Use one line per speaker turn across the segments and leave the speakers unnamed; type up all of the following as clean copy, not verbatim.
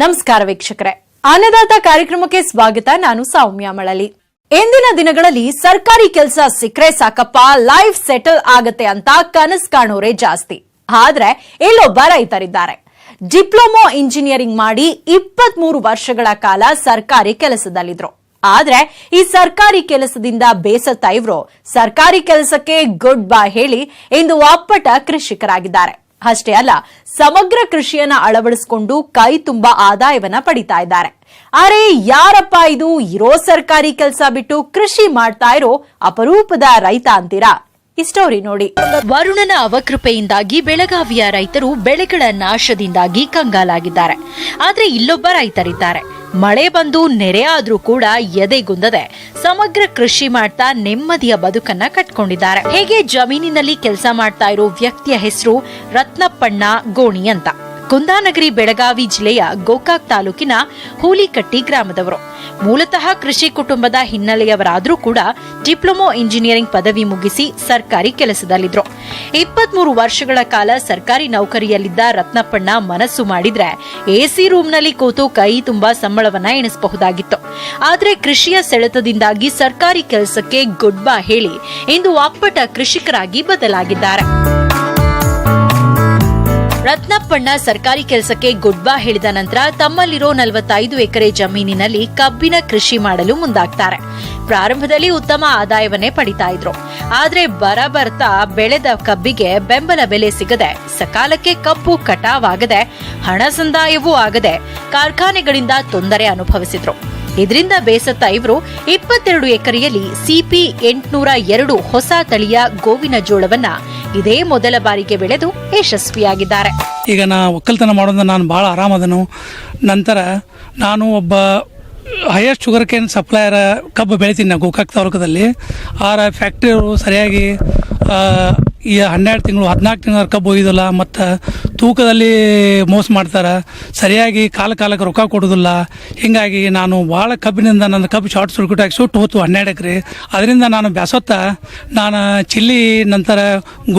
ನಮಸ್ಕಾರ ವೀಕ್ಷಕರೇ, ಅನ್ನದಾತ ಕಾರ್ಯಕ್ರಮಕ್ಕೆ ಸ್ವಾಗತ. ನಾನು ಸೌಮ್ಯ ಮಳಲಿ. ಇಂದಿನ ದಿನಗಳಲ್ಲಿ ಸರ್ಕಾರಿ ಕೆಲಸ ಸಿಕ್ಕರೆ ಸಾಕಪ್ಪ, ಲೈಫ್ ಸೆಟಲ್ ಆಗತ್ತೆ ಅಂತ ಕನಸು ಕಾಣೋರೇ ಜಾಸ್ತಿ. ಆದ್ರೆ ಇಲ್ಲೊಬ್ಬ ರೈತರಿದ್ದಾರೆ. ಡಿಪ್ಲೊಮಾ ಇಂಜಿನಿಯರಿಂಗ್ ಮಾಡಿ 23 ವರ್ಷಗಳ ಕಾಲ ಸರ್ಕಾರಿ ಕೆಲಸದಲ್ಲಿದ್ರು. ಆದ್ರೆ ಈ ಸರ್ಕಾರಿ ಕೆಲಸದಿಂದ ಬೇಸತ್ತ ಇವರು ಸರ್ಕಾರಿ ಕೆಲಸಕ್ಕೆ ಗುಡ್ ಬೈ ಹೇಳಿ ಇಂದು ಅಪ್ಪಟ ಕೃಷಿಕರಾಗಿದ್ದಾರೆ. ಅಷ್ಟೇ ಅಲ್ಲ, ಸಮಗ್ರ ಕೃಷಿಯನ್ನ ಅಳವಡಿಸಿಕೊಂಡು ಕೈ ತುಂಬಾ ಆದಾಯವನ್ನ ಪಡಿತಾ ಇದ್ದಾರೆ. ಅರೆ ಯಾರಪ್ಪ ಇದು, ಇರೋ ಸರ್ಕಾರಿ ಕೆಲಸ ಬಿಟ್ಟು ಕೃಷಿ ಮಾಡ್ತಾ ಇರೋ ಅಪರೂಪದ ರೈತ ಅಂತೀರಾ? ಈ ಸ್ಟೋರಿ ನೋಡಿ. ವರುಣನ ಅವಕೃಪೆಯಿಂದಾಗಿ ಬೆಳಗಾವಿಯ ರೈತರು ಬೆಳೆಗಳ ನಾಶದಿಂದಾಗಿ ಕಂಗಾಲಾಗಿದ್ದಾರೆ. ಆದ್ರೆ ಇಲ್ಲೊಬ್ಬ ರೈತರಿದ್ದಾರೆ. ಮಳೆ ಬಂದು ನೆರೆ ಆದ್ರೂ ಕೂಡ ಎದೆಗುಂದದೆ ಸಮಗ್ರ ಕೃಷಿ ಮಾಡ್ತಾ ನೆಮ್ಮದಿಯ ಬದುಕನ್ನ ಕಟ್ಕೊಂಡಿದ್ದಾರೆ. ಹೇಗೆ ಜಮೀನಿನಲ್ಲಿ ಕೆಲಸ ಮಾಡ್ತಾ ಇರೋ ವ್ಯಕ್ತಿಯ ಹೆಸರು ರತ್ನಪ್ಪಣ್ಣ ಗೋಣಿ ಅಂತ. ಕುಂದಾನಗರಿ, ಬೆಳಗಾವಿ ಜಿಲ್ಲೆಯ ಗೋಕಾಕ್ ತಾಲೂಕಿನ ಹೂಲಿಕಟ್ಟಿ ಗ್ರಾಮದವರು. ಮೂಲತಃ ಕೃಷಿ ಕುಟುಂಬದ ಹಿನ್ನೆಲೆಯವರಾದ್ರೂ ಕೂಡ ಡಿಪ್ಲೊಮಾ ಇಂಜಿನಿಯರಿಂಗ್ ಪದವಿ ಮುಗಿಸಿ ಸರ್ಕಾರಿ ಕೆಲಸದಲ್ಲಿದ್ರು. 23 ವರ್ಷಗಳ ಕಾಲ ಸರ್ಕಾರಿ ನೌಕರಿಯಲ್ಲಿದ್ದ ರತ್ನಪ್ಪಣ್ಣ ಮನಸ್ಸು ಮಾಡಿದ್ರೆ ಎಸಿ ರೂಮ್ನಲ್ಲಿ ಕೂತು ಕೈ ತುಂಬಾ ಸಂಬಳವನ್ನ ಎಣಿಸಬಹುದಾಗಿತ್ತು. ಆದ್ರೆ ಕೃಷಿಯ ಸೆಳೆತದಿಂದಾಗಿ ಸರ್ಕಾರಿ ಕೆಲಸಕ್ಕೆ ಗುಡ್ ಬೈ ಹೇಳಿ ಇಂದು ಅಪ್ಪಟ ಕೃಷಿಕರಾಗಿ ಬದಲಾಗಿದ್ದಾರೆ. ರತ್ನಪ್ಪಣ್ಣ ಸರ್ಕಾರಿ ಕೆಲಸಕ್ಕೆ ಗುಡ್ ಬೈ ಹೇಳಿದ ನಂತರ ತಮ್ಮಲ್ಲಿರೋ 45 ಎಕರೆ ಜಮೀನಿನಲ್ಲಿ ಕಬ್ಬಿನ ಕೃಷಿ ಮಾಡಲು ಮುಂದಾಗ್ತಾರೆ. ಪ್ರಾರಂಭದಲ್ಲಿ ಉತ್ತಮ ಆದಾಯವನ್ನೇ ಪಡಿತಾ ಇದ್ರು. ಆದ್ರೆ ಬರ್ತಾ ಬೆಳೆದ ಕಬ್ಬಿಗೆ ಬೆಂಬಲ ಬೆಲೆ ಸಿಗದೆ, ಸಕಾಲಕ್ಕೆ ಕಬ್ಬು ಕಟಾವಾಗದೆ, ಹಣ ಸಂದಾಯವೂ ಆಗದೆ ಕಾರ್ಖಾನೆಗಳಿಂದ ತೊಂದರೆ ಅನುಭವಿಸಿದ್ರು. ಇದರಿಂದ ಬೇಸತ್ತ ಇವರು 22 ಎಕರೆಯಲ್ಲಿ ಸಿಪಿ 802 ಹೊಸ ತಳಿಯ ಗೋವಿನ ಜೋಳವನ್ನ ಇದೇ ಮೊದಲ ಬಾರಿಗೆ ಬೆಳೆದು ಯಶಸ್ವಿಯಾಗಿದ್ದಾರೆ.
ಈಗ ಒಕ್ಕಲ್ತನ ಮಾಡೋದು ನಾನು ಭಾಳ ಆರಾಮದನು. ನಂತರ ನಾನು ಒಬ್ಬ ಹೈಯೆಸ್ಟ್ ಶುಗರ್ ಕೇನ್ ಸಪ್ಲೈಯರ್ ಕಬ್ಬು ಬೆಳಿತೀನಿ ಗೋಕಾಕ್ ತಾಲೂಕದಲ್ಲಿ. ಆರ ಫ್ಯಾಕ್ಟ್ರಿಯವರು ಸರಿಯಾಗಿ ಈ 12 ತಿಂಗಳು 14 ತಿಂಗಳ ಕಬ್ಬು ಒಯ್ಯೋದಿಲ್ಲ, ಮತ್ತು ತೂಕದಲ್ಲಿ ಮೋಸ ಮಾಡ್ತಾರೆ, ಸರಿಯಾಗಿ ಕಾಲಕ್ಕೆ ರೊಕ್ಕ ಕೊಡೋದಿಲ್ಲ. ಹೀಗಾಗಿ ನಾನು ಭಾಳ ಕಬ್ಬಿನಿಂದ ನನ್ನ ಕಬ್ಬು ಶಾರ್ಟ್ ಸರ್ಕ್ಯೂಟ್ ಆಗಿ ಸುಟ್ಟು ಹೋತು 12 ಎಕರೆ. ಅದರಿಂದ ನಾನು ಬ್ಯಾಸೊತ್ತ ನಾನು ಚಿಲ್ಲಿ ನಂತರ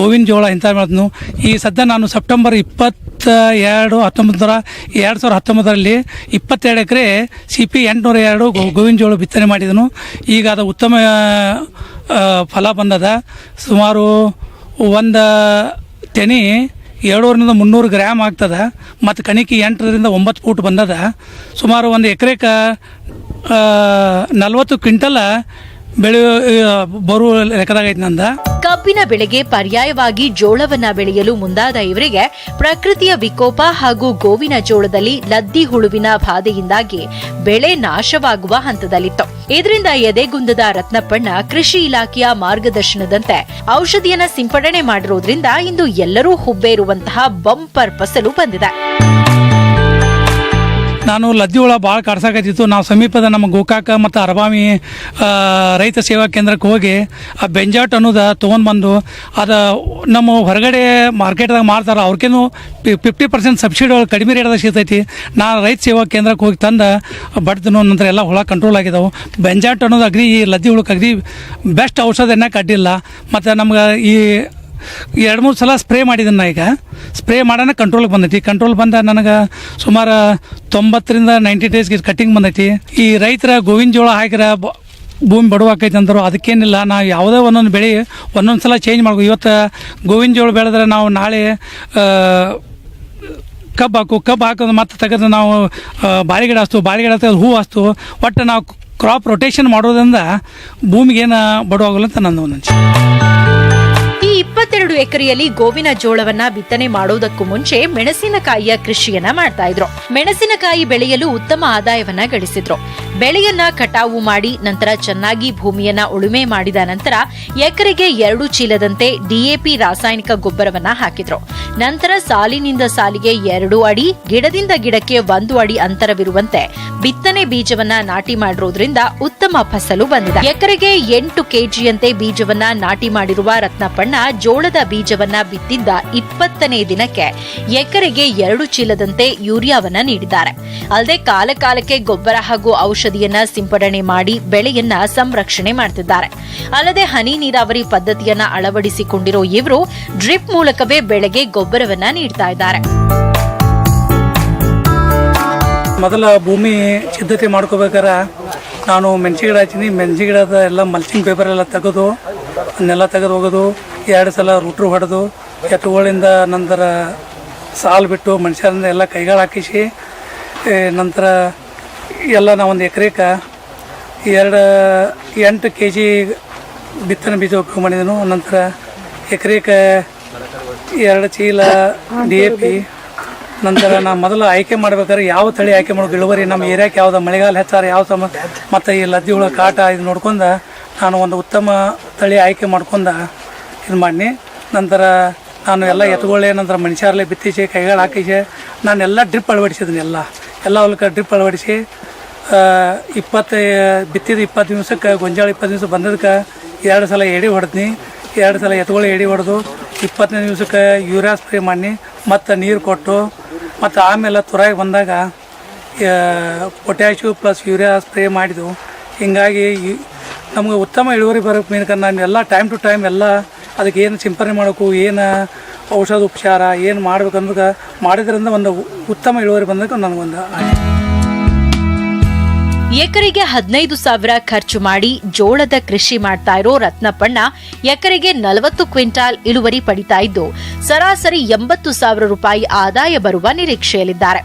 ಗೋವಿನ ಜೋಳ ಇಂಥ ಮಾಡಿದ್ನು. ಈ ಸದ್ಯ ನಾನು ಸೆಪ್ಟೆಂಬರ್ 22, 2019ರಲ್ಲಿ 22 ಎಕರೆ CP 802 ಗೋವಿನ ಜೋಳ ಬಿತ್ತನೆ ಮಾಡಿದನು. ಈಗ ಅದು ಉತ್ತಮ ಫಲ ಬಂದದ. ಸುಮಾರು ಒಂದು ತೆನಿ 700 ರಿಂದ 300 ಗ್ರಾಮ್ ಆಗ್ತದೆ, ಮತ್ತು ಕಣಿಕಿ 8 ರಿಂದ 9 ಫೂಟ್ ಬಂದದ. ಸುಮಾರು ಒಂದು ಎಕರೆಗೆ 40 ಕ್ವಿಂಟಲ್ ಬೆಳೆ ಬರುವ ಲೆಕ್ಕದಾಗೈತೆ ನಂದ.
ಕಬ್ಬಿನ ಬೆಳೆಗೆ ಪರ್ಯಾಯವಾಗಿ ಜೋಳವನ್ನ ಬೆಳೆಯಲು ಮುಂದಾದ ಇವರಿಗೆ ಪ್ರಕೃತಿಯ ವಿಕೋಪ ಹಾಗೂ ಗೋವಿನ ಜೋಳದಲ್ಲಿ ಲದ್ದಿ ಹುಳುವಿನ ಬಾಧೆಯಿಂದಾಗಿ ಬೆಳೆ ನಾಶವಾಗುವ ಹಂತದಲ್ಲಿತ್ತು. ಇದರಿಂದ ಎದೆಗುಂದದ ರತ್ನಪ್ಪಣ್ಣ ಕೃಷಿ ಇಲಾಖೆಯ ಮಾರ್ಗದರ್ಶನದಂತೆ ಔಷಧಿಯನ್ನ ಸಿಂಪಡಣೆ ಮಾಡಿರೋದ್ರಿಂದ ಇಂದು ಎಲ್ಲರೂ ಹುಬ್ಬೇರುವಂತಹ ಬಂಪರ್ ಫಸಲು ಬಂದಿದೆ.
ನಾನು ಲದ್ದಿ ಹುಳ ಭಾಳ ಕಾಡ್ಸಾಕತ್ತಿತ್ತು. ನಾವು ಸಮೀಪದ ನಮ್ಮ ಗೋಕಾಕ ಮತ್ತು ಅರಬಾವಿ ರೈತ ಸೇವಾ ಕೇಂದ್ರಕ್ಕೆ ಹೋಗಿ ಆ ಬೆಂಜಾಟ್ ಅನ್ನೋದು ತೊಗೊಂಡ್ಬಂದು ಅದು ನಮ್ಮ ಹೊರಗಡೆ ಮಾರ್ಕೆಟ್ದಾಗ ಮಾರ್ತಾರೆ, ಅವ್ರಿಗೇನು 50% ಸಬ್ಸಿಡಿ ಕಡಿಮೆ ರೇಟ್ದಾಗ ಸಿಗ್ತೈತಿ. ನಾನು ರೈತ ಸೇವಾ ಕೇಂದ್ರಕ್ಕೆ ಹೋಗಿ ತಂದು ಬಡ್ದನು. ನಂತರ ಎಲ್ಲ ಹುಳ ಕಂಟ್ರೋಲ್ ಆಗಿದ್ದಾವೆ. ಬೆಂಜಾಟ್ ಅನ್ನೋದು ಅಗ್ರಿ ಈ ಲದ್ದಿ ಹುಳಕ್ಕೆ ಅಗ್ರಿ ಬೆಸ್ಟ್ ಔಷಧ ಎನ್ನಕ್ಕೆ ಅಡ್ಡಿಲ್ಲ. ಮತ್ತು ನಮ್ಗೆ ಈ 2-3 ಸಲ ಸ್ಪ್ರೇ ಮಾಡಿದ್ದೀನಿ. ಈಗ ಸ್ಪ್ರೇ ಮಾಡೋಣ ಕಂಟ್ರೋಲ್ಗೆ ಬಂದೈತಿ. ಕಂಟ್ರೋಲ್ ಬಂದ ನನಗೆ ಸುಮಾರು 90 ರಿಂದ 90 ಡೇಸ್ಗೆ ಕಟ್ಟಿಂಗ್ ಬಂದೈತಿ. ಈ ರೈತರ ಗೋವಿನ ಜೋಳ ಹಾಕಿರ ಭೂಮಿ ಬಡವಾಕೈತೆ ಅಂದರು. ಅದಕ್ಕೇನಿಲ್ಲ, ನಾವು ಯಾವುದೇ ಒಂದೊಂದು ಬೆಳೆ ಒಂದೊಂದು ಸಲ ಚೇಂಜ್ ಮಾಡ್ಕೋ. ಇವತ್ತು ಗೋವಿನ ಜೋಳ ಬೆಳೆದ್ರೆ ನಾವು ನಾಳೆ ಕಬ್ಬು ಹಾಕೋದು, ಮತ್ತೆ ತೆಗೆದು ನಾವು ಬಾಳೆಗಿಡ ಹಚ್ತು ಹೂ ಹಚ್ತು. ಒಟ್ಟು ನಾವು ಕ್ರಾಪ್ ರೊಟೇಷನ್ ಮಾಡೋದ್ರಿಂದ ಭೂಮಿಗೇನು ಬಡವಾಗಲ್ಲ ಅಂತ ನನ್ನ ಒಂದು.
ಈ 22 ಎಕರೆಯಲ್ಲಿ ಗೋವಿನ ಜೋಳವನ್ನ ಬಿತ್ತನೆ ಮಾಡೋದಕ್ಕೂ ಮುಂಚೆ ಮೆಣಸಿನಕಾಯಿಯ ಕೃಷಿಯನ್ನ ಮಾಡ್ತಾ ಇದ್ರು. ಮೆಣಸಿನಕಾಯಿ ಬೆಳೆಯಲು ಉತ್ತಮ ಆದಾಯವನ್ನ ಗಳಿಸಿದ್ರು. ಬೆಳೆಯನ್ನ ಕಟಾವು ಮಾಡಿ ನಂತರ ಚೆನ್ನಾಗಿ ಭೂಮಿಯನ್ನ ಉಳುಮೆ ಮಾಡಿದ ನಂತರ ಎಕರೆಗೆ 2 ಚೀಲದಂತೆ ಡಿಎಪಿ ರಾಸಾಯನಿಕ ಗೊಬ್ಬರವನ್ನ ಹಾಕಿದ್ರು. ನಂತರ ಸಾಲಿನಿಂದ ಸಾಲಿಗೆ 2 ಅಡಿ, ಗಿಡದಿಂದ ಗಿಡಕ್ಕೆ 1 ಅಡಿ ಅಂತರವಿರುವಂತೆ ಬಿತ್ತನೆ ಬೀಜವನ್ನ ನಾಟಿ ಮಾಡಿರೋದ್ರಿಂದ ಉತ್ತಮ ಫಸಲು ಬಂದಿದೆ. ಎಕರೆಗೆ 8 ಕೆಜಿಯಂತೆ ಬೀಜವನ್ನ ನಾಟಿ ಮಾಡಿರುವ ರತ್ನಪ್ಪಣ್ಣ ಜೋಳದ ಬೀಜವನ್ನ ಬಿತ್ತಿದ್ದ 20ನೇ ದಿನಕ್ಕೆ ಎಕರೆಗೆ 2 ಚೀಲದಂತೆ ಯೂರಿಯಾವನ್ನ ನೀಡಿದ್ದಾರೆ. ಅಲ್ಲದೆ ಕಾಲಕಾಲಕ್ಕೆ ಗೊಬ್ಬರ ಹಾಗೂ ಔಷಧಿಯನ್ನ ಸಿಂಪಡಣೆ ಮಾಡಿ ಬೆಳೆಯನ್ನ ಸಂರಕ್ಷಣೆ ಮಾಡುತ್ತಿದ್ದಾರೆ. ಅಲ್ಲದೆ ಹನಿ ನೀರಾವರಿ ಪದ್ಧತಿಯನ್ನ ಅಳವಡಿಸಿಕೊಂಡಿರೋ ಇವರು ಡ್ರಿಪ್ ಮೂಲಕವೇ ಬೆಳೆಗೆ ಗೊಬ್ಬರವನ್ನ ನೀಡ್ತಾ ಇದ್ದಾರೆ.
ಮೊದಲ ಭೂಮಿ ಸಿದ್ಧತೆ ಮಾಡ್ಕೋಬೇಕಾರೆ ನಾನು ಮೆಣಸಿ ಗಿಡ ಹಚ್ಚೀನಿ. ಮೆಣಸಿ ಗಿಡದ ಎಲ್ಲ ಮಲ್ಚಿಂಗ್ ಪೇಪರ್ ಎಲ್ಲ ತೆಗೆದು ಅದನ್ನೆಲ್ಲ ತೆಗೆದು ಹೋಗೋದು, 2 ಸಲ ರೂಟ್ರು ಹೊಡೆದು ಎತ್ತುಗಳಿಂದ ನಂತರ ಸಾಲು ಬಿಟ್ಟು ಮನುಷ್ಯರಿಂದ ಎಲ್ಲ ಕೈಗಳು ಹಾಕಿಸಿ ನಂತರ ಎಲ್ಲ ನಾವು ಒಂದು ಎಕರೆಗೆ 8 kg ಬಿತ್ತನೆ ಬೀಜ ಉಪಯೋಗ ಮಾಡಿದೆನು. ನಂತರ ಎಕರೆಗೆ 2 ಚೀಲ DAP. ನಂತರ ನಾನು ಮೊದಲು ಆಯ್ಕೆ ಮಾಡ್ಬೇಕಾದ್ರೆ ಯಾವ ತಳಿ ಆಯ್ಕೆ ಮಾಡೋದು, ಇಳುವರಿ ನಮ್ಮ ಏರಿಯಾಕ್ಕೆ ಯಾವ್ದು, ಮಳೆಗಾಲ ಹೆಚ್ಚಾರ ಯಾವ ಮತ್ತು ಈ ಲದ್ದಿ ಹುಳ ಕಾಟ ಇದು ನೋಡ್ಕೊಂಡು ನಾನು ಒಂದು ಉತ್ತಮ ತಳಿ ಆಯ್ಕೆ ಮಾಡ್ಕೊಂಡು ಇದು ಮಾಡಿ ನಂತರ ನಾನು ಎಲ್ಲ ಎತ್ತುಗಳೇ ನಂತರ ಮನುಷ್ಯರಲ್ಲೇ ಬಿತ್ತಿಸಿ ಕೈಗಳು ಹಾಕಿಸಿ ನಾನೆಲ್ಲ ಡ್ರಿಪ್ ಅಳವಡಿಸಿದ್ದೀನಿ. ಎಲ್ಲ ಹೊಲಕ್ಕೆ ಡ್ರಿಪ್ ಅಳವಡಿಸಿ ಬಿತ್ತಿದ 20 ದಿವಸಕ್ಕೆ ಗೊಂಜಾಳ 20 ದಿವಸ ಬಂದದಕ್ಕೆ 2 ಸಲ ಎಡೆ ಹೊಡೆದ್ನಿ. 2 ಸಲ ಎತ್ತುಗಳು ಎಡೆ ಹೊಡೆದು 20ನೇ ದಿವಸಕ್ಕೆ ಯೂರಿಯಾ ಸ್ಪ್ರೇ ಮಾಡಿ ಮತ್ತು ನೀರು ಕೊಟ್ಟು ಮತ್ತು ಆಮೇಲೆ ತುರಾಗಿ ಬಂದಾಗ ಪೊಟ್ಯಾಶು ಪ್ಲಸ್ ಯೂರಿಯಾ ಸ್ಪ್ರೇ ಮಾಡಿದ್ದು. ಹಿಂಗಾಗಿ ನಮಗೆ ಉತ್ತಮ ಇಳುವರಿ ಬರೋಕ್ಕೆ ಮೇನ್ಕ ನಾನು ಎಲ್ಲ ಟೈಮ್ ಟು ಟೈಮ್ ಎಲ್ಲ ಅದಕ್ಕೆ ಏನು ಸಿಂಪರಣೆ ಮಾಡಬೇಕು, ಏನು ಔಷಧ ಉಪಚಾರ ಏನು ಮಾಡ್ಬೇಕಂದ್ರೆ ಮಾಡಿದ್ರಿಂದ ಒಂದು ಉತ್ತಮ ಇಳುವರಿ ಬಂದಕ್ಕೆ ನನಗೊಂದು
ಎಕರೆಗೆ 15,000 ಖರ್ಚು ಮಾಡಿ ಜೋಳದ ಕೃಷಿ ಮಾಡ್ತಾ ಇರೋ ರತ್ನಪ್ಪಣ್ಣ ಎಕರೆಗೆ 40 ಕ್ವಿಂಟಾಲ್ ಇಳುವರಿ ಪಡಿತಾ ಇದ್ದು ಸರಾಸರಿ 80,000 ರೂಪಾಯಿ ಆದಾಯ ಬರುವ ನಿರೀಕ್ಷೆಯಲ್ಲಿದ್ದಾರೆ.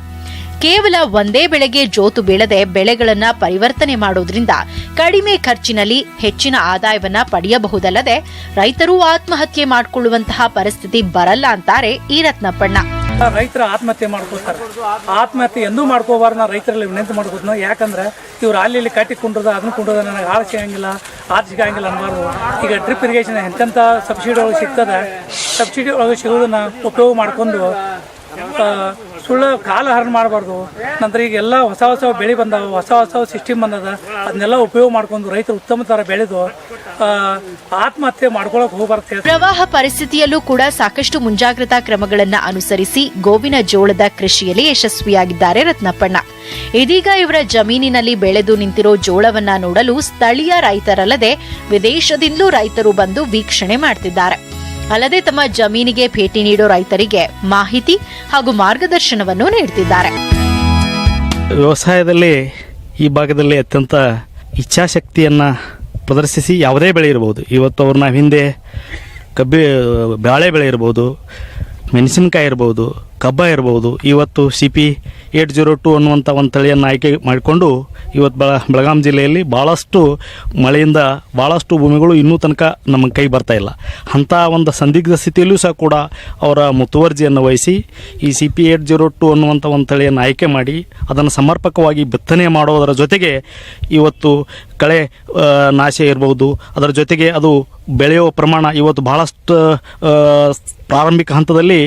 ಕೇವಲ ಒಂದೇ ಬೆಳೆಗೆ ಜೋತು ಬೀಳದೆ ಬೆಳೆಗಳನ್ನ ಪರಿವರ್ತನೆ ಮಾಡೋದ್ರಿಂದ ಕಡಿಮೆ ಖರ್ಚಿನಲ್ಲಿ ಹೆಚ್ಚಿನ ಆದಾಯವನ್ನ ಪಡೆಯಬಹುದಲ್ಲದೆ ರೈತರು ಆತ್ಮಹತ್ಯೆ ಮಾಡಿಕೊಳ್ಳುವಂತಹ ಪರಿಸ್ಥಿತಿ ಬರಲ್ಲ ಅಂತಾರೆ ಈ ರತ್ನಪ್ಪಣ್ಣ.
ರೈತರ ಆತ್ಮಹತ್ಯೆ ಮಾಡ್ಕೋತಾರೆ. ಆತ್ಮಹತ್ಯೆ ಎಂದೂ ಮಾಡ್ಕೋಬಾರ್ದು. ನಾ ರೈತರಲ್ಲಿ ವಿನಂತಿ ಮಾಡ್ಕೋತ, ಯಾಕಂದ್ರೆ ಇವ್ರು ಅಲ್ಲಿ ಕಟ್ಟಿ ಕುಂಡ್ರದ ಅದನ್ನ ಕುಂಡ್ರದ ನನಗೆ ಆಳ ಸಿಗಂಗಿಲ್ಲ, ಆತ ಸಿಗಂಗಿಲ್ಲ ಅನ್ಬಾರ್ದು. ಈಗ ಡ್ರಿಪ್ ಇರಿಗೇಷನ್ ಎಂತೆಂಥ ಸಬ್ಸಿಡಿ ಒಳಗೆ ಸಿಗ್ತದೆ, ಸಬ್ಸಿಡಿ ಒಳಗೆ ಸಿಗೋದನ್ನ ಉಪಯೋಗ ಮಾಡ್ಕೊಂಡು ಸುಳ್ಳು ಕಾಲ ಹರಣ ಮಾಡಬಾರ್ದು. ನಂತರ ಈಗ ಎಲ್ಲ ಹೊಸ ಬೆಳೆ ಬಂದಾವ, ಹೊಸ ಸಿಸ್ಟಮ್ ಬಂದದ, ಅದನ್ನೆಲ್ಲ ಉಪಯೋಗ ಮಾಡ್ಕೊಂಡು ರೈತರು ಉತ್ತಮ ತರ ಬೆಳೆದು ಆತ್ಮಹತ್ಯೆ ಮಾಡ್ಕೊಳಕ್ ಹೋಗ್ಬಾರ್ದು.
ಪ್ರವಾಹ ಪರಿಸ್ಥಿತಿಯಲ್ಲೂ ಕೂಡ ಸಾಕಷ್ಟು ಮುಂಜಾಗ್ರತಾ ಕ್ರಮಗಳನ್ನು ಅನುಸರಿಸಿ ಗೋವಿನ ಜೋಳದ ಕೃಷಿಯಲ್ಲಿ ಯಶಸ್ವಿಯಾಗಿದ್ದಾರೆ ರತ್ನಪ್ಪಣ್ಣ. ಇದೀಗ ಇವರ ಜಮೀನಿನಲ್ಲಿ ಬೆಳೆದು ನಿಂತಿರೋ ಜೋಳವನ್ನ ನೋಡಲು ಸ್ಥಳೀಯ ರೈತರಲ್ಲದೆ ವಿದೇಶದಿಂದಲೂ ರೈತರು ಬಂದು ವೀಕ್ಷಣೆ ಮಾಡ್ತಿದ್ದಾರೆ. ಅಲ್ಲದೆ ತಮ್ಮ ಜಮೀನಿಗೆ ಭೇಟಿ ನೀಡೋ ರೈತರಿಗೆ ಮಾಹಿತಿ ಹಾಗೂ ಮಾರ್ಗದರ್ಶನವನ್ನು ನೀಡುತ್ತಿದ್ದಾರೆ.
ವ್ಯವಸಾಯದಲ್ಲಿ ಈ ಭಾಗದಲ್ಲಿ ಅತ್ಯಂತ ಇಚ್ಛಾಶಕ್ತಿಯನ್ನು ಪ್ರದರ್ಶಿಸಿ ಯಾವುದೇ ಬೆಳೆ ಇರಬಹುದು. ಇವತ್ತು ಅವ್ರು ನಾವು ಹಿಂದೆ ಬಾಳೆ ಬೆಳೆ ಇರ್ಬೋದು, ಮೆಣಸಿನಕಾಯಿ ಇರ್ಬೋದು, ಕಬ್ಬ ಇರ್ಬೋದು. ಇವತ್ತು CP 802 ಅನ್ನುವಂಥ ಒಂದು ತಳಿಯನ್ನು ಆಯ್ಕೆ ಮಾಡಿಕೊಂಡು ಇವತ್ತು ಬೆಳಗಾಂ ಜಿಲ್ಲೆಯಲ್ಲಿ ಭಾಳಷ್ಟು ಮಳೆಯಿಂದ ಭಾಳಷ್ಟು ಭೂಮಿಗಳು ಇನ್ನೂ ತನಕ ನಮ್ಮ ಕೈ ಬರ್ತಾ ಇಲ್ಲ. ಅಂಥ ಒಂದು ಸಂದಿಗ್ಧ ಸ್ಥಿತಿಯಲ್ಲೂ ಸಹ ಕೂಡ ಅವರ ಮುತುವರ್ಜಿಯನ್ನು ವಹಿಸಿ ಈ CP 802 ಅನ್ನುವಂಥ ಒಂದು ತಳಿಯನ್ನು ಆಯ್ಕೆ ಮಾಡಿ ಅದನ್ನು ಸಮರ್ಪಕವಾಗಿ ಬಿತ್ತನೆ ಮಾಡೋದರ ಜೊತೆಗೆ ಇವತ್ತು ಕಳೆ ನಾಶ ಇರ್ಬೋದು, ಅದರ ಜೊತೆಗೆ ಅದು ಬೆಳೆಯುವ ಪ್ರಮಾಣ ಇವತ್ತು ಭಾಳಷ್ಟು ಪ್ರಾರಂಭಿಕ ಹಂತದಲ್ಲಿ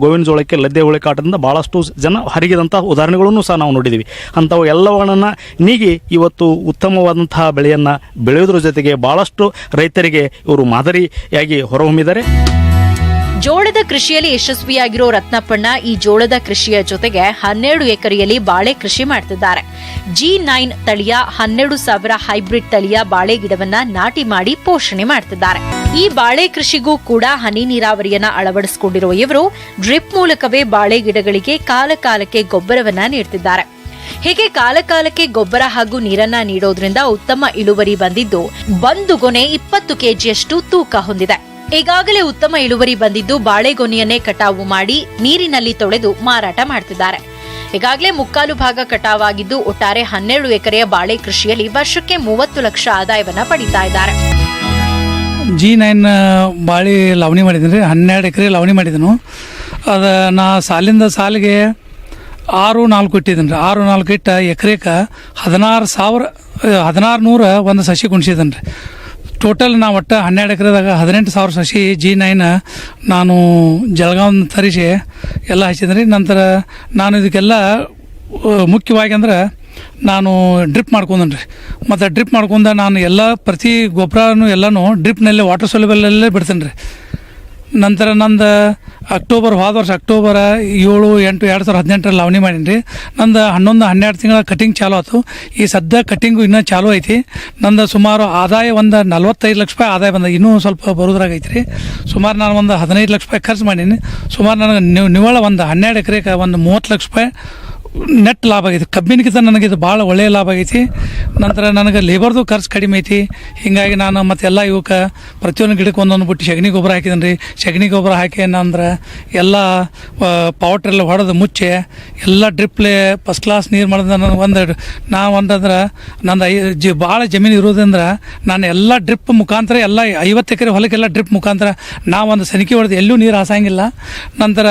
ಗೋವಿನ ಜೋಳಕ್ಕೆ ಲದ್ದೆ ಹುಳಿ ಕಾಟದಿಂದ ಭಾಳಷ್ಟು ಜನ ಹರಿಗಿದಂಥ ಉದಾಹರಣೆಗಳನ್ನು ಸಹ ನಾವು ನೋಡಿದ್ದೀವಿ. ಅಂಥವು ಎಲ್ಲವನ್ನು ನೀಗಿ ಇವತ್ತು ಉತ್ತಮವಾದಂತಹ ಬೆಳೆಯನ್ನು ಬೆಳೆಯೋದ್ರ ಜೊತೆಗೆ ಭಾಳಷ್ಟು ರೈತರಿಗೆ ಇವರು ಮಾದರಿಯಾಗಿ ಹೊರಹೊಮ್ಮಿದ್ದಾರೆ.
ಜೋಳದ ಕೃಷಿಯಲ್ಲಿ ಯಶಸ್ವಿಯಾಗಿರೋ ರತ್ನಪ್ಪಣ್ಣ ಈ ಜೋಳದ ಕೃಷಿಯ ಜೊತೆಗೆ 12 ಎಕರೆಯಲ್ಲಿ ಬಾಳೆ ಕೃಷಿ ಮಾಡ್ತಿದ್ದಾರೆ. G9 ತಳಿಯ 12,000 ಹೈಬ್ರಿಡ್ ತಳಿಯ ಬಾಳೆ ಗಿಡವನ್ನ ನಾಟಿ ಮಾಡಿ ಪೋಷಣೆ ಮಾಡ್ತಿದ್ದಾರೆ. ಈ ಬಾಳೆ ಕೃಷಿಗೂ ಕೂಡ ಹನಿ ನೀರಾವರಿಯನ್ನ ಅಳವಡಿಸಿಕೊಂಡಿರುವ ಇವರು ಡ್ರಿಪ್ ಮೂಲಕವೇ ಬಾಳೆ ಗಿಡಗಳಿಗೆ ಕಾಲಕಾಲಕ್ಕೆ ಗೊಬ್ಬರವನ್ನ ನೀಡುತ್ತಿದ್ದಾರೆ. ಹೀಗೆ ಕಾಲಕಾಲಕ್ಕೆ ಗೊಬ್ಬರ ಹಾಗೂ ನೀರನ್ನ ನೀಡೋದ್ರಿಂದ ಉತ್ತಮ ಇಳುವರಿ ಬಂದಿದ್ದು ಒಂದು ಗೊನೆ 20 ಕೆಜಿಯಷ್ಟು ತೂಕ ಹೊಂದಿದೆ. ಈಗಾಗಲೇ ಉತ್ತಮ ಇಳುವರಿ ಬಂದಿದ್ದು ಬಾಳೆಗೊನೆಯನ್ನೇ ಕಟಾವು ಮಾಡಿ ನೀರಿನಲ್ಲಿ ತೊಳೆದು ಮಾರಾಟ ಮಾಡ್ತಿದ್ದಾರೆ. ಈಗಾಗಲೇ ಮುಕ್ಕಾಲು ಭಾಗ ಕಟಾವಾಗಿದ್ದು ಒಟ್ಟಾರೆ 12 ಎಕರೆಯ ಬಾಳೆ ಕೃಷಿಯಲ್ಲಿ ವರ್ಷಕ್ಕೆ 30 ಲಕ್ಷ ಆದಾಯವನ್ನ ಪಡಿತಾ ಇದ್ದಾರೆ.
G9 ಬಾಳೆ ಲವಣಿ ಮಾಡಿದ್ದೀನಿ. 12 ಎಕರೆ ಲವಣಿ ಮಾಡಿದನು. ಅದ ನಾ ಸಾಲಿಂದ ಸಾಲಿಗೆ 6-4 ಇಟ್ಟಿದ್ದೀನಿ. 6-4 ಇಟ್ಟ ಎಕರೆಗೆ 16,100 ಒಂದು ಸಸಿ ಕುಣಿಸಿದ್ದೀನಿ ರೀ. ಟೋಟಲ್ ನಾವು ಒಟ್ಟು 12 ಎಕರೆದಾಗ 18,000 ಸಸಿ G9 ನಾನು ಜಳಗಾವ್ ತರಿಸಿ ಎಲ್ಲ ಹಚ್ಚಿದ್ರಿ. ನಂತರ ನಾನು ಇದಕ್ಕೆಲ್ಲ ಮುಖ್ಯವಾಗಿ ಅಂದ್ರೆ ನಾನು ಡ್ರಿಪ್ ಮಾಡ್ಕೊಂಡ್ರಿ. ಮತ್ತು ಡ್ರಿಪ್ ಮಾಡ್ಕೊಂಡ ನಾನು ಎಲ್ಲ ಪ್ರತಿ ಗೊಬ್ಬರನೂ ಎಲ್ಲನೂ ಡ್ರಿಪ್ನಲ್ಲೇ ವಾಟರ್ ಸೊಲ್ಯುಬಲಲ್ಲೇ ಬಿಡ್ತೀನಿ ರೀ. ನಂತರ ನಂದು ಹೋದ ವರ್ಷ ಅಕ್ಟೋಬರ್ 7-8 2018 ಲವಣಿ ಮಾಡೀನಿ ರೀ. ನಂದು 11-12 ತಿಂಗಳ ಕಟಿಂಗ್ ಚಾಲು ಆಯ್ತು. ಈ ಸದ್ಯ ಕಟಿಂಗು ಇನ್ನೂ ಚಾಲು ಐತಿ. ನಂದು ಸುಮಾರು ಆದಾಯ ಒಂದು 45 ಲಕ್ಷ ರೂಪಾಯಿ ಆದಾಯ ಬಂದ, ಇನ್ನೂ ಸ್ವಲ್ಪ ಬರೋದ್ರಾಗ ಐತ್ರಿ. ಸುಮಾರು ನಾನು ಒಂದು 15 ಲಕ್ಷ ರೂಪಾಯಿ ಖರ್ಚು ಮಾಡೀನಿ. ಸುಮಾರು ನನಗೆ ನಿವ್ವಳ ಒಂದು 12 ಎಕರೆಗೆ ಒಂದು 30 ಲಕ್ಷ ರೂಪಾಯಿ ನೆಟ್ ಲಾಭ ಆಗೈತಿ. ಕಬ್ಬಿನಕ್ಕಿಂತ ನನಗೆ ಇದು ಭಾಳ ಒಳ್ಳೆಯ ಲಾಭ ಆಗೈತಿ. ನಂತರ ನನಗೆ ಲೇಬರ್ದು ಖರ್ಚು ಕಡಿಮೆ ಐತಿ. ಹೀಗಾಗಿ ನಾನು ಮತ್ತೆಲ್ಲ ಇವಕ್ಕೆ ಪ್ರತಿಯೊಂದು ಗಿಡಕ್ಕೆ ಒಂದೊಂದು ಬಿಟ್ಟು ಸಗಣಿ ಗೊಬ್ಬರ ಹಾಕಿದ್ದೀನಿ ರೀ. ಸಗಣಿ ಗೊಬ್ಬರ ಹಾಕಿ ಏನಂದ್ರೆ ಎಲ್ಲ ಪವಟ್ರೆಲ್ಲ ಹೊಡೆದು ಮುಚ್ಚೆ ಎಲ್ಲ ಡ್ರಿಪ್ಲೆ ಫಸ್ಟ್ ಕ್ಲಾಸ್ ನೀರು ಮಾಡಿದ್ರೆ ನಾನು ಒಂದಂದ್ರೆ ನಂದು ಭಾಳ ಜಮೀನು ಇರೋದ್ರಿಂದ ನಾನು ಎಲ್ಲ ಡ್ರಿಪ್ ಮುಖಾಂತರ ಎಲ್ಲ 50 ಎಕರೆ ಹೊಲಕ್ಕೆಲ್ಲ ಡ್ರಿಪ್ ಮುಖಾಂತರ ನಾವು ಒಂದು ಸನಿಕೆ ಹೊಡೆದು ಎಲ್ಲೂ ನೀರು ಹಾಸಂಗಿಲ್ಲ. ನಂತರ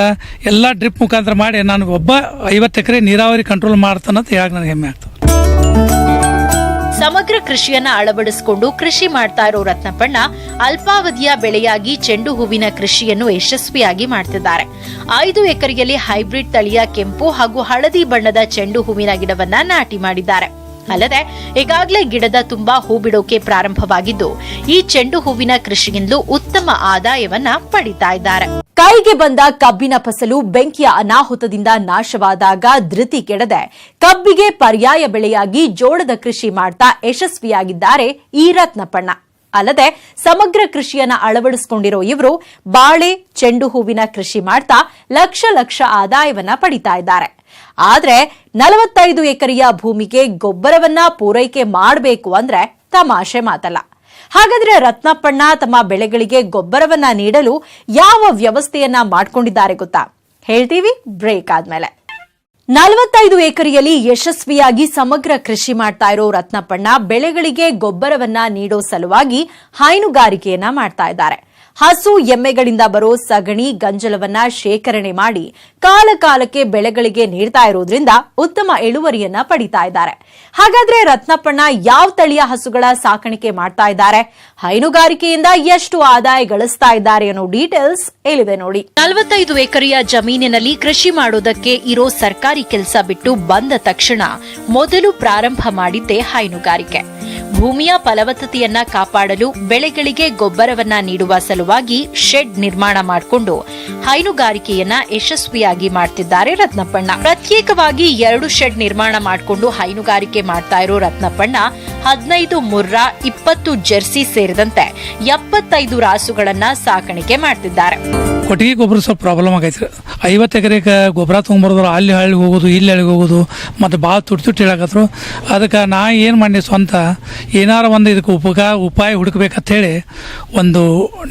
ಎಲ್ಲ ಡ್ರಿಪ್ ಮುಖಾಂತರ ಮಾಡಿ ನಾನು ಒಬ್ಬ 50 ಎಕರೆ ನೀರಾವರಿ ಕಂಟ್ರೋಲ್ ಮಾಡ್ತಾನಂತ ಹೇಳಕ್ಕೆ ನನಗೆ ಹೆಮ್ಮೆ ಆಗ್ತದೆ.
ಸಮಗ್ರ ಕೃಷಿಯನ್ನ ಅಳವಡಿಸಿಕೊಂಡು ಕೃಷಿ ಮಾಡ್ತಾ ಇರೋ ರತ್ನಪ್ಪಣ್ಣ ಅಲ್ಪಾವಧಿಯ ಬೆಳೆಯಾಗಿ ಚೆಂಡು ಹೂವಿನ ಕೃಷಿಯನ್ನು ಯಶಸ್ವಿಯಾಗಿ ಮಾಡ್ತಿದ್ದಾರೆ. 5 ಎಕರೆಯಲ್ಲಿ ಹೈಬ್ರಿಡ್ ತಳಿಯ ಕೆಂಪು ಹಾಗೂ ಹಳದಿ ಬಣ್ಣದ ಚೆಂಡು ಹೂವಿನ ಗಿಡವನ್ನ ನಾಟಿ ಮಾಡಿದ್ದಾರೆ. ಅಲ್ಲದೆ ಈಗಾಗಲೇ ಗಿಡದ ತುಂಬಾ ಹೂ ಬಿಡೋಕೆ ಪ್ರಾರಂಭವಾಗಿದ್ದು ಈ ಚೆಂಡು ಹೂವಿನ ಕೃಷಿಯಿಂದಲೂ ಉತ್ತಮ ಆದಾಯವನ್ನ ಪಡಿತಾ ಇದ್ದಾರೆ. ಕೈಗೆ ಬಂದ ಕಬ್ಬಿನ ಫಸಲು ಬೆಂಕಿಯ ಅನಾಹುತದಿಂದ ನಾಶವಾದಾಗ ಧೃತಿ ಕೆಡದೆ ಕಬ್ಬಿಗೆ ಪರ್ಯಾಯ ಬೆಳೆಯಾಗಿ ಜೋಳದ ಕೃಷಿ ಮಾಡ್ತಾ ಯಶಸ್ವಿಯಾಗಿದ್ದಾರೆ ಈ ರತ್ನಪ್ಪಣ್ಣ. ಅಲ್ಲದೆ ಸಮಗ್ರ ಕೃಷಿಯನ್ನ ಅಳವಡಿಸಿಕೊಂಡಿರೋ ಇವರು ಬಾಳೆ, ಚೆಂಡು ಹೂವಿನ ಕೃಷಿ ಮಾಡ್ತಾ ಲಕ್ಷ ಆದಾಯವನ್ನ ಪಡಿತಾ ಇದ್ದಾರೆ. ಆದ್ರೆ 45 ಎಕರೆಯ ಭೂಮಿಗೆ ಗೊಬ್ಬರವನ್ನ ಪೂರೈಕೆ ಮಾಡಬೇಕು ಅಂದ್ರೆ ತಮಾಷೆ ಮಾತಲ್ಲ. ಹಾಗಾದ್ರೆ ರತ್ನಪ್ಪಣ್ಣ ತಮ್ಮ ಬೆಳೆಗಳಿಗೆ ಗೊಬ್ಬರವನ್ನ ನೀಡಲು ಯಾವ ವ್ಯವಸ್ಥೆಯನ್ನ ಮಾಡ್ಕೊಂಡಿದ್ದಾರೆ ಗೊತ್ತಾ? ಹೇಳ್ತೀವಿ ಬ್ರೇಕ್ ಆದ್ಮೇಲೆ. 45 ಎಕರೆಯಲ್ಲಿ ಯಶಸ್ವಿಯಾಗಿ ಸಮಗ್ರ ಕೃಷಿ ಮಾಡ್ತಾ ಇರೋ ರತ್ನಪ್ಪಣ್ಣ ಬೆಳೆಗಳಿಗೆ ಗೊಬ್ಬರವನ್ನ ನೀಡೋ ಸಲುವಾಗಿ ಹೈನುಗಾರಿಕೆಯನ್ನ ಮಾಡ್ತಾ ಇದ್ದಾರೆ. ಹಸು ಎಮ್ಮೆಗಳಿಂದ ಬರೋ ಸಗಣಿ ಗಂಜಲವನ್ನ ಶೇಖರಣೆ ಮಾಡಿ ಕಾಲಕಾಲಕ್ಕೆ ಬೆಳೆಗಳಿಗೆ ನೀಡ್ತಾ ಇರೋದ್ರಿಂದ ಉತ್ತಮ ಇಳುವರಿಯನ್ನ ಪಡಿತಾ ಇದ್ದಾರೆ. ಹಾಗಾದ್ರೆ ರತ್ನಪ್ಪಣ್ಣ ಯಾವ ತಳಿಯ ಹಸುಗಳ ಸಾಕಾಣಿಕೆ ಮಾಡ್ತಾ ಇದ್ದಾರೆ, ಹೈನುಗಾರಿಕೆಯಿಂದ ಎಷ್ಟು ಆದಾಯ ಗಳಿಸ್ತಾ ಇದ್ದಾರೆ ಅನ್ನೋ ಡೀಟೇಲ್ಸ್ ಇಲ್ಲಿದೆ ನೋಡಿ. 45 ಎಕರೆಯ ಜಮೀನಿನಲ್ಲಿ ಕೃಷಿ ಮಾಡೋದಕ್ಕೆ ಇರೋ ಸರ್ಕಾರಿ ಕೆಲಸ ಬಿಟ್ಟು ಬಂದ ತಕ್ಷಣ ಮೊದಲು ಪ್ರಾರಂಭ ಮಾಡಿದ್ದೇ ಹೈನುಗಾರಿಕೆ. ಭೂಮಿಯ ಫಲವತ್ತತೆಯನ್ನ ಕಾಪಾಡಲು ಬೆಳೆಗಳಿಗೆ ಗೊಬ್ಬರವನ್ನ ನೀಡುವ ಸಲುವಾಗಿ ಶೆಡ್ ನಿರ್ಮಾಣ ಮಾಡಿಕೊಂಡು ಹೈನುಗಾರಿಕೆಯನ್ನ ಯಶಸ್ವಿಯಾಗಿ ಮಾಡ್ತಿದ್ದಾರೆ ರತ್ನಪ್ಪಣ್ಣ. ಪ್ರತ್ಯೇಕವಾಗಿ 2 ಶೆಡ್ ನಿರ್ಮಾಣ ಮಾಡಿಕೊಂಡು ಹೈನುಗಾರಿಕೆ ಮಾಡ್ತಾ ಇರೋ ರತ್ನಪ್ಪಣ್ಣ 15 ಮುರ್ರಾ, 20 ಜೆರ್ಸಿ ಸೇರಿದಂತೆ 75 ರಾಸುಗಳನ್ನ ಸಾಕಾಣಿಕೆ ಮಾಡ್ತಿದ್ದಾರೆ.
ಕೊಟ್ಟಿಗೆ ಗೊಬ್ಬರ ಸ್ವಲ್ಪ ಪ್ರಾಬ್ಲಮ್ ಆಗೈತ್ರಿ. 50 ಎಕರೆಗೆ ಗೊಬ್ಬರ ತೊಗೊಂಬರೋದ್ರು ಅಲ್ಲಿ ಹಳ್ಳಿ ಹೋಗೋದು ಇಲ್ಲಿ ಹಳ್ಳಿಗೆ ಹೋಗೋದು ಮತ್ತು ಭಾಳ ತುಟ್ಟು ಹೇಳಕತ್ರು. ಅದಕ್ಕೆ ನಾ ಏನು ಮಾಡಿ ಸ್ವಂತ ಏನಾರ ಒಂದು ಇದಕ್ಕೆ ಉಪಾಯ ಹುಡುಕ್ಬೇಕಂತೇಳಿ ಒಂದು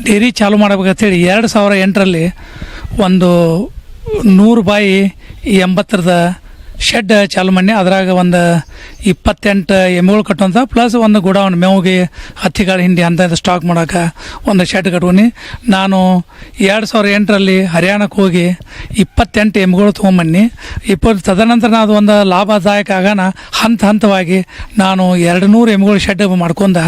ಡೈರಿ ಚಾಲು ಮಾಡ್ಬೇಕಂತೇಳಿ 2008ರಲ್ಲಿ ಒಂದು 100/80 ಶೆಡ್ ಚಾಲು ಮಾಡಿ ಅದ್ರಾಗ ಒಂದು 28 ಎಮ್ಮೆಗಳು ಕಟ್ಟುವಂಥ ಪ್ಲಸ್ ಒಂದು ಗೋಡೌನ್ ಮೇವಿಗೆ ಹತ್ತಿಗಳ ಹಿಂಡಿ ಅಂತ ಸ್ಟಾಕ್ ಮಾಡೋಕೆ ಒಂದು ಶೆಡ್ ಕಟ್ಕೊಂಡು ನಾನು 2008ರಲ್ಲಿ ಹರಿಯಾಣಕ್ಕೆ ಹೋಗಿ 28 ಎಮ್ಮೆಗಳು ತೊಗೊಂಬನ್ನಿ. ತದನಂತರ ಅದು ಒಂದು ಲಾಭದಾಯಕ ಆಗೋಣ ಹಂತವಾಗಿ ನಾನು 200 ಎಮ್ಮೆಗಳು ಶೆಡ್ ಮಾಡ್ಕೊಂಡ.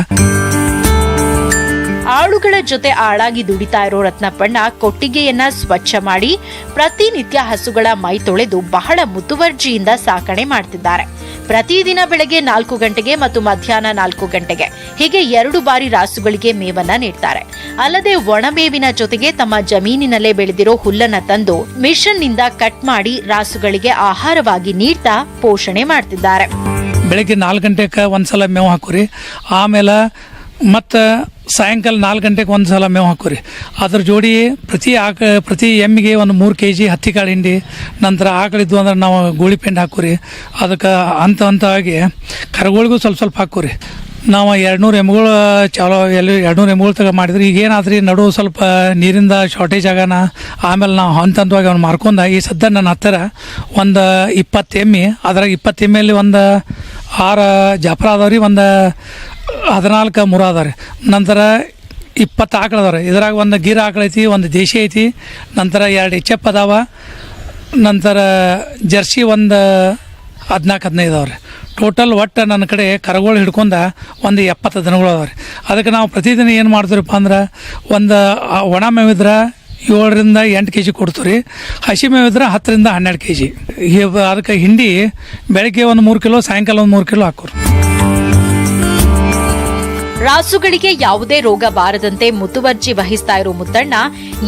ಆಳುಗಳ ಜೊತೆ ಆಳಾಗಿ ದುಡಿತಾ ಇರೋ ರತ್ನಪ್ಪಣ್ಣ ಕೊಟ್ಟಿಗೆಯನ್ನ ಸ್ವಚ್ಛ ಮಾಡಿ ಪ್ರತಿನಿತ್ಯ ಹಸುಗಳ ಮೈ ತೊಳೆದು ಬಹಳ ಮುತುವರ್ಜಿಯಿಂದ ಸಾಕಣೆ ಮಾಡ್ತಿದ್ದಾರೆ. ಪ್ರತಿದಿನ ಬೆಳಗ್ಗೆ 4 ಗಂಟೆಗೆ ಮತ್ತು ಮಧ್ಯಾಹ್ನ 4 ಗಂಟೆಗೆ ಹೀಗೆ 2 ಬಾರಿ ರಾಸುಗಳಿಗೆ ಮೇವನ್ನ ನೀಡ್ತಾರೆ. ಅಲ್ಲದೆ ಒಣಮೇವಿನ ಜೊತೆಗೆ ತಮ್ಮ ಜಮೀನಿನಲ್ಲೇ ಬೆಳೆದಿರೋ ಹುಲ್ಲನ್ನ ತಂದು ಮಿಷನ್ನಿಂದ ಕಟ್ ಮಾಡಿ ರಾಸುಗಳಿಗೆ ಆಹಾರವಾಗಿ ನೀಡ್ತಾ ಪೋಷಣೆ ಮಾಡ್ತಿದ್ದಾರೆ.
ಬೆಳಗ್ಗೆ 4 ಗಂಟೆಗೆ ಒಂದ್ಸಲ ಮೇವು ಹಾಕೋರಿ, ಆಮೇಲೆ ಮತ್ತು ಸಾಯಂಕಾಲ 4 ಗಂಟೆಗೆ ಒಂದು ಸಲ ಮೇವು ಹಾಕೋರಿ. ಅದ್ರ ಜೋಡಿ ಪ್ರತಿ ಎಮ್ಮಿಗೆ ಒಂದು 3 kg ಹತ್ತಿಕಾಳು ಹಿಂಡಿ, ನಂತರ ಆಕಳಿದ್ದು ಅಂದ್ರೆ ನಾವು ಗೋಳಿ ಪೆಂಡ್ ಹಾಕೋರಿ. ಅದಕ್ಕೆ ಹಂತವಾಗಿ ಕರುಗಳಿಗೂ ಸ್ವಲ್ಪ ಹಾಕೋರಿ. ನಾವು 200 ಎಮ್ಮೆಗಳು ಚಾಲೋ 200 ಎಮ್ಮೆಗಳು ಮಾಡಿದ್ರಿ. ಈಗೇನಾದ್ರಿ ನಡು ಸ್ವಲ್ಪ ನೀರಿಂದ ಶಾರ್ಟೇಜ್ ಆಗೋಣ, ಆಮೇಲೆ ನಾವು ಹಂತವಾಗಿ ಅವ್ನು ಮಾರ್ಕೊಂಡ ಈ ಸದ್ಯ ನನ್ನ ಹತ್ತಿರ ಒಂದು 20 ಎಮ್ಮೆ, ಅದ್ರಾಗ 20 ಎಮ್ಮೆಯಲ್ಲಿ ಒಂದು 6 ಜಾಫ್ರ ಅದಾವ್ರಿ, ಒಂದು 14 ಮುರ ಅದಾವ್ರಿ, ನಂತರ 20 ಆಕಳು ಅದಾವ್ರಿ. ಇದ್ರಾಗ ಒಂದು ಗೀರ ಆಕಳು ಐತಿ, ಒಂದು ದೇಶಿ ಐತಿ, ನಂತರ 2 HF ಅದಾವ, ನಂತರ ಜರ್ಸಿ ಒಂದು 14-15 ಅದಾವ್ರಿ. ಟೋಟಲ್ ಒಟ್ಟು ನನ್ನ ಕಡೆ ಕರುಗಳು ಹಿಡ್ಕೊಂಡ ಒಂದು 70 ದನಗಳು ಅದಾವ್ರಿ. ಅದಕ್ಕೆ ನಾವು ಪ್ರತಿದಿನ ಏನು ಮಾಡ್ತೀವಪ್ಪ ಅಂದ್ರೆ ಒಂದು ಒಣ ಮೇವಿದ್ರೆ 7 ರಿಂದ 8 kg ಕೊಡ್ತೀವಿ, ಹಸಿ ಮೇವಿದ್ರೆ 10 ರಿಂದ 12 kg. ಅದಕ್ಕೆ ಹಿಂಡಿ ಬೆಳಗ್ಗೆ ಒಂದು 3 ಕಿಲೋ, ಸಾಯಂಕಾಲ ಒಂದು 3 ಕಿಲೋ ಹಾಕೋರು.
ರಾಸುಗಳಿಗೆ ಯಾವುದೇ ರೋಗ ಬಾರದಂತೆ ಮುತುವರ್ಜಿ ವಹಿಸ್ತಾ ಇರೋ ಮುತ್ತಣ್ಣ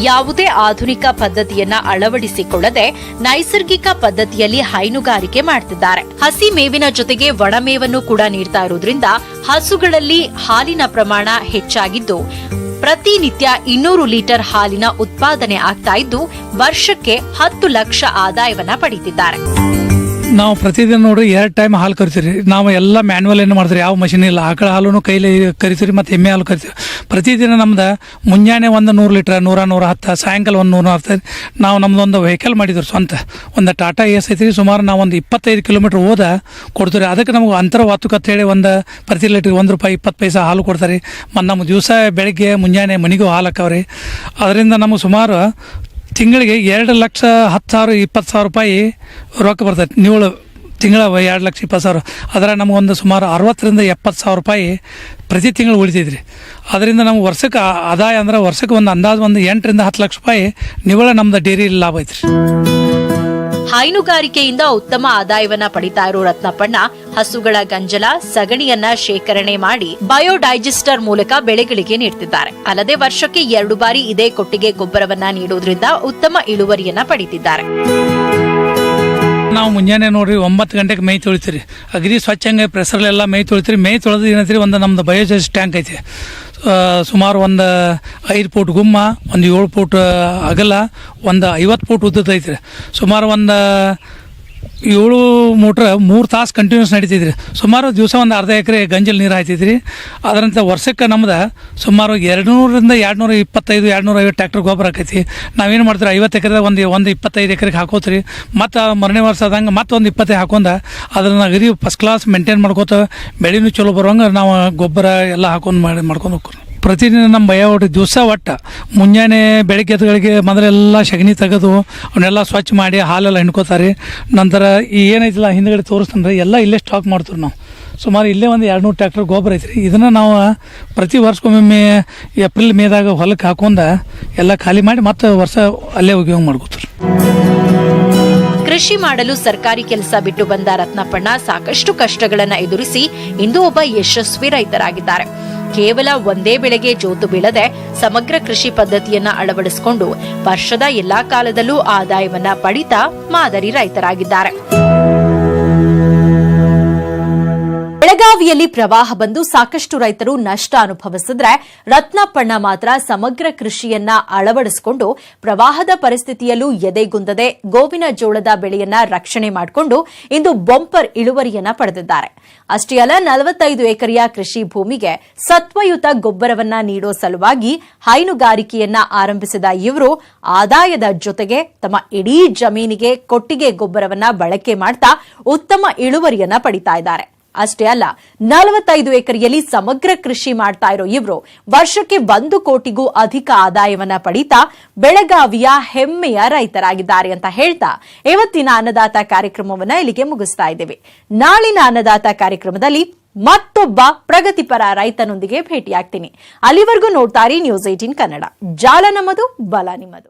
ಯಾವುದೇ ಆಧುನಿಕ ಪದ್ಧತಿಯನ್ನ ಅಳವಡಿಸಿಕೊಳ್ಳದೆ ನೈಸರ್ಗಿಕ ಪದ್ಧತಿಯಲ್ಲಿ ಹೈನುಗಾರಿಕೆ ಮಾಡ್ತಿದ್ದಾರೆ. ಹಸಿ ಮೇವಿನ ಜೊತೆಗೆ ಒಣಮೇವನ್ನು ಕೂಡ ನೀಡ್ತಾ ಇರೋದ್ರಿಂದ ಹಸುಗಳಲ್ಲಿ ಹಾಲಿನ ಪ್ರಮಾಣ ಹೆಚ್ಚಾಗಿದ್ದು ಪ್ರತಿನಿತ್ಯ 200 ಲೀಟರ್ ಹಾಲಿನ ಉತ್ಪಾದನೆ ಆಗ್ತಾ ಇದ್ದು ವರ್ಷಕ್ಕೆ 10 ಲಕ್ಷ ಆದಾಯವನ್ನ ಪಡೆದಿದ್ದಾರೆ.
ನಾವು ಪ್ರತಿದಿನ ನೋಡ್ರಿ 2 ಟೈಮ್ ಹಾಲು ಕರಿತೀವಿ. ನಾವು ಎಲ್ಲ ಮ್ಯಾನ್ಯುವಲ್ ಏನು ಮಾಡ್ತೀವಿ, ಯಾವ ಮಷಿನ್ ಇಲ್ಲ. ಆಕಳ ಹಾಲು ಕೈಲಿ ಕರಿತೀವಿ ಮತ್ತು ಎಮ್ಮೆ ಹಾಲು ಕರಿತೀವಿ. ಪ್ರತಿದಿನ ನಮ್ದು ಮುಂಜಾನೆ ಒಂದು 100 ಲೀಟ್ರ್ 110, ಸಾಯಂಕಾಲ ಒಂದು 110. ನಾವು ನಮ್ದೊಂದು ವೆಹಿಕಲ್ ಮಾಡಿದ್ರು ಸ್ವಂತ, ಒಂದು ಟಾಟಾ ಎಸ್ ಐತಿ. ಸುಮಾರು ನಾವು ಒಂದು 25 ಕಿಲೋಮೀಟ್ರ್ ಹೋದ ಕೊಡ್ತೀವಿ. ಅದಕ್ಕೆ ನಮ್ಗೆ ಅಂತರ ವಾತುಕತೆ ಹೇಳಿ ಒಂದು ಪ್ರತಿ ಲೀಟ್ರಿಗೆ ₹1.20 ಹಾಲು ಕೊಡ್ತಾರೆ. ಮತ್ತು ನಮ್ಮ ದಿವಸ ಬೆಳಗ್ಗೆ ಮುಂಜಾನೆ ಮನೆಗೂ ಹಾಲು ಹಾಕವ್ರಿ. ಅದರಿಂದ ನಮಗೆ ಸುಮಾರು ತಿಂಗಳಿಗೆ 2,10,000 ₹20,000 ರೊಕ್ಕ ಬರ್ತೈತೆ. ನೀವು ತಿಂಗಳ 2,20,000. ಅದರ ನಮಗೊಂದು ಸುಮಾರು 60,000 ರಿಂದ 70,000 ಪ್ರತಿ ತಿಂಗಳು ಉಳಿತೈತ್ರಿ. ಅದರಿಂದ ನಮ್ಗೆ ವರ್ಷಕ್ಕೆ ಆದಾಯ ಅಂದ್ರೆ ವರ್ಷಕ್ಕೆ ಒಂದು ಅಂದಾಜು ಒಂದು 8 ರಿಂದ 10 ಲಕ್ಷ ರೂಪಾಯಿ ನಿವ್ವಳ ನಮ್ದು ಡೈರಿ ಲಾಭ ಐತ್ರಿ.
ಹೈನುಗಾರಿಕೆಯಿಂದ ಉತ್ತಮ ಆದಾಯವನ್ನ ಪಡಿತಾ ಇರೋ ರತ್ನಪ್ಪಣ್ಣ ಹಸುಗಳ ಗಂಜಲ ಸಗಣಿಯನ್ನ ಶೇಖರಣೆ ಮಾಡಿ ಬಯೋಡೈಜೆಸ್ಟರ್ ಮೂಲಕ ಬೆಳೆಗಳಿಗೆ ನೀಡುತ್ತಿದ್ದಾರೆ. ಅಲ್ಲದೆ ವರ್ಷಕ್ಕೆ 2 ಬಾರಿ ಇದೇ ಕೊಟ್ಟಿಗೆ ಗೊಬ್ಬರವನ್ನ ನೀಡುವುದರಿಂದ ಉತ್ತಮ ಇಳುವರಿಯನ್ನ ಪಡೆದಿದ್ದಾರೆ.
ನಾವು ಮುಂಜಾನೆ ನೋಡ್ರಿ 9 ಗಂಟೆಗೆ ಮೈ ತೊಳಿತೀರಿ. ಅಗದಿ ಸ್ವಚ್ಛಂಗೆ ಪ್ರೆಸರ್ಲೆಲ್ಲ ಮೈ ತೊಳಿತೀರಿ. ಮೈ ತೊಳೆದು ಏನೈತ್ರಿ, ಒಂದು ನಮ್ದು ಬಯೋಜೆಸ್ ಟ್ಯಾಂಕ್ ಐತಿ. ಸುಮಾರು ಒಂದು 5 ಫೂಟ್ ಗುಮ್ಮ, ಒಂದು 7 ಫೂಟ್ ಅಗಲ, ಒಂದು 50 ಫೂಟ್ ಉದ್ದದ ಐತ್ರಿ. ಸುಮಾರು ಒಂದು 7 ಮೋಟ್ರ್ 3 ತಾಸು ಕಂಟಿನ್ಯೂಸ್ ನಡೀತಿದ್ರಿ. ಸುಮಾರು ದಿವಸ ಒಂದು ಅರ್ಧ ಎಕರೆ ಗಂಜಲ್ ನೀರು ಹಾಯ್ತಿದ್ರಿ. ಅದರಂತೆ ವರ್ಷಕ್ಕೆ ನಮ್ದು ಸುಮಾರು 200 ರಿಂದ 225, 250 ಟ್ರ್ಯಾಕ್ಟರ್ ಗೊಬ್ಬರ ಹಾಕೈತಿ. ನಾವೇನು ಮಾಡ್ತೀವಿ, 50 ಎಕರೆ ಒಂದು 25 ಎಕರೆಗೆ ಹಾಕೋತ್ರಿ. ಮತ್ತು ಮರನೇ ವರ್ಷ ಆದಂಗೆ ಮತ್ತೊಂದು 20 ಹಾಕೊಂಡ ಅದನ್ನು ಅಗದಿ ಫಸ್ಟ್ ಕ್ಲಾಸ್ ಮೇಂಟೈನ್ ಮಾಡ್ಕೋತ ಬೆಳೆನೂ ಚಲೋ ಬರೋಂಗೆ ನಾವು ಗೊಬ್ಬರ ಎಲ್ಲ ಹಾಕೊಂಡು ಮಾಡ್ಕೊಂಡು ಹೋಗ್ರಿ. ಪ್ರತಿದಿನ ನಮ್ಮ ಭಯ ಒಟ್ಟು ದಿವಸ ಒಟ್ಟು ಮುಂಜಾನೆ ಬೆಳಗ್ಗೆ ಎದ್ಗಳಿಗೆ ಮೊದಲೆಲ್ಲ ಸಗಣಿ ತೆಗೆದು ಅವನ್ನೆಲ್ಲ ಸ್ವಚ್ಛ ಮಾಡಿ ಹಾಲೆಲ್ಲ ಹಿಂಡ್ಕೋತಾರೆ. ನಂತರ ಈ ಏನೈತಿಲ್ಲ ಹಿಂದ್ಗಡೆ ತೋರಿಸ್ತಂದ್ರೆ ಎಲ್ಲ ಇಲ್ಲೇ ಸ್ಟಾಕ್ ಮಾಡ್ತೀವಿ ನಾವು. ಸುಮಾರು ಇಲ್ಲೇ ಒಂದು 200 ಟ್ರ್ಯಾಕ್ಟರ್ ಗೊಬ್ಬರ ಐತ್ರಿ. ಇದನ್ನು ನಾವು ಪ್ರತಿ ವರ್ಷಕ್ಕೊಮ್ಮೆ ಏಪ್ರಿಲ್ ಮೇದಾಗ ಹೊಲಕ್ಕೆ ಹಾಕೊಂಡ ಎಲ್ಲ ಖಾಲಿ ಮಾಡಿ ಮತ್ತೆ ವರ್ಷ ಅಲ್ಲೇ ಉಪಯೋಗ ಮಾಡ್ಕೋತಾರೆ.
ಕೃಷಿ ಮಾಡಲು ಸರ್ಕಾರಿ ಕೆಲಸ ಬಿಟ್ಟು ಬಂದ ರತ್ನಪ್ಪಣ್ಣ ಸಾಕಷ್ಟು ಕಷ್ಟಗಳನ್ನು ಎದುರಿಸಿ ಇಂದು ಒಬ್ಬ ಯಶಸ್ವಿ ರೈತರಾಗಿದ್ದಾರೆ. ಕೇವಲ ಒಂದೇ ಬೆಳೆಗೆ ಜೋತು ಬೀಳದೆ ಸಮಗ್ರ ಕೃಷಿ ಪದ್ಧತಿಯನ್ನ ಅಳವಡಿಸಿಕೊಂಡು ವರ್ಷದ ಎಲ್ಲಾ ಕಾಲದಲ್ಲೂ ಆದಾಯವನ್ನ ಪಡಿತಾ ಮಾದರಿ ರೈತರಾಗಿದ್ದಾರೆ. ಬೆಳಗಾವಿಯಲ್ಲಿ ಪ್ರವಾಹ ಬಂದು ಸಾಕಷ್ಟು ರೈತರು ನಷ್ಟ ಅನುಭವಿಸಿದ್ರೆ ರತ್ನಪ್ಪಣ್ಣ ಮಾತ್ರ ಸಮಗ್ರ ಕೃಷಿಯನ್ನ ಅಳವಡಿಸಿಕೊಂಡು ಪ್ರವಾಹದ ಪರಿಸ್ಥಿತಿಯಲ್ಲೂ ಎದೆಗುಂದದೆ ಗೋವಿನ ಜೋಳದ ಬೆಳೆಯನ್ನ ರಕ್ಷಣೆ ಮಾಡಿಕೊಂಡು ಇಂದು ಬಂಪರ್ ಇಳುವರಿಯನ್ನ ಪಡೆದಿದ್ದಾರೆ. ಅಷ್ಟೇ ಅಲ್ಲ, 45 ಎಕರೆಯ ಕೃಷಿ ಭೂಮಿಗೆ ಸತ್ವಯುತ ಗೊಬ್ಬರವನ್ನ ನೀಡೋ ಸಲುವಾಗಿ ಹೈನುಗಾರಿಕೆಯನ್ನ ಆರಂಭಿಸಿದ ಇವರು ಆದಾಯದ ಜೊತೆಗೆ ತಮ್ಮ ಇಡೀ ಜಮೀನಿಗೆ ಕೊಟ್ಟಿಗೆ ಗೊಬ್ಬರವನ್ನ ಬಳಕೆ ಮಾಡ್ತಾ ಉತ್ತಮ ಇಳುವರಿಯನ್ನ ಪಡಿತಾ ಇದ್ದಾರೆ. ಅಷ್ಟೇ ಅಲ್ಲ, 45 ಎಕರೆಯಲ್ಲಿ ಸಮಗ್ರ ಕೃಷಿ ಮಾಡ್ತಾ ಇರೋ ಇವರು ವರ್ಷಕ್ಕೆ 1 ಕೋಟಿಗೂ ಅಧಿಕ ಆದಾಯವನ್ನ ಪಡೀತಾ ಬೆಳಗಾವಿಯ ಹೆಮ್ಮೆಯ ರೈತರಾಗಿದ್ದಾರೆ ಅಂತ ಹೇಳ್ತಾ ಇವತ್ತಿನ ಅನ್ನದಾತ ಕಾರ್ಯಕ್ರಮವನ್ನ ಇಲ್ಲಿಗೆ ಮುಗಿಸ್ತಾ ಇದ್ದೇವೆ. ನಾಳಿನ ಅನ್ನದಾತ ಕಾರ್ಯಕ್ರಮದಲ್ಲಿ ಮತ್ತೊಬ್ಬ ಪ್ರಗತಿಪರ ರೈತನೊಂದಿಗೆ ಭೇಟಿಯಾಗ್ತೀನಿ. ಅಲ್ಲಿವರೆಗೂ ನೋಡ್ತಾರಿ ನ್ಯೂಸ್ 18 ಕನ್ನಡ. ಜಾಲ ನಮ್ಮದು, ಬಲ ನಿಮ್ಮದು.